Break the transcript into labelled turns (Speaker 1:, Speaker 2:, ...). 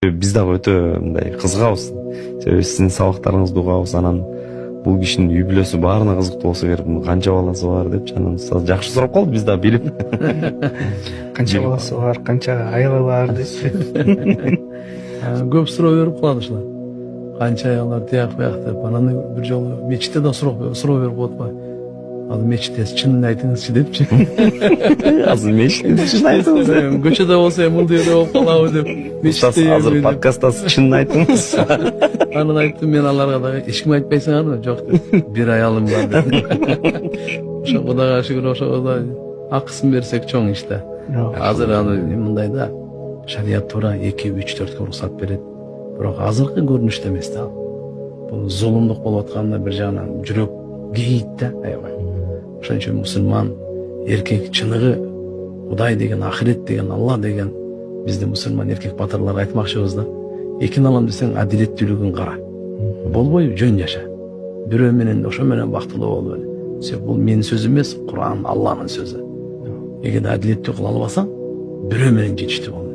Speaker 1: Биз дагы өтө мындай кызыгабыз. Себеби сиздин сабактарыңызды угабыз, анан бул кишинин үй бүлөсү баарына кызыктуу болсо керек, канча баласы бар депчи, анан жакшы сурап калды, биз дагы билип.
Speaker 2: Канча баласы бар, канча аялы бар депчи.
Speaker 3: Көп суроо берип калат ушулар. Канча аялдар тияк бияк деп, анан бир жолу мечитте да суроо берип коет го. Ал мечитте чынын айтыңызчы депчи.
Speaker 1: Азыр мечитте чын айтыңыз.
Speaker 3: Көчөдө болсо эми мындай болуп калабы деп.
Speaker 1: Мечитте азыр подкастта чынын айтыңыз.
Speaker 3: Анан айттым, мен аларга дагы эч ким айтпайсыңарбы? Жок деп. Бир аялым бар деп. Ошо Кудайга шүгүр, ошого да акысын берсек чоң иш да. Азыр аны мындай да, шарият туура 2, 3, 4 уруксат берет. Бирок азыркы көрүнүштө эмес да. Бул зулумдук болуп атканда бир жагынан жүрөк кейийт да, аябай. Ошон үчүн мусулман эркек чыныгы Кудай деген, ахирет деген, Алла деген биздин мусулман эркек батырлар айтмакчыбыз да. Экин алам десең адилеттүүлүгүн кара. Болбой жөн жаша. Бирөө менен ошо менен бактылуу бол бери. Себеби бул менин сөзүм эмес, Кур'ан Алланын сөзү. Эгер адилеттүү кыла албасаң, бирөө менен жетиштүү бол.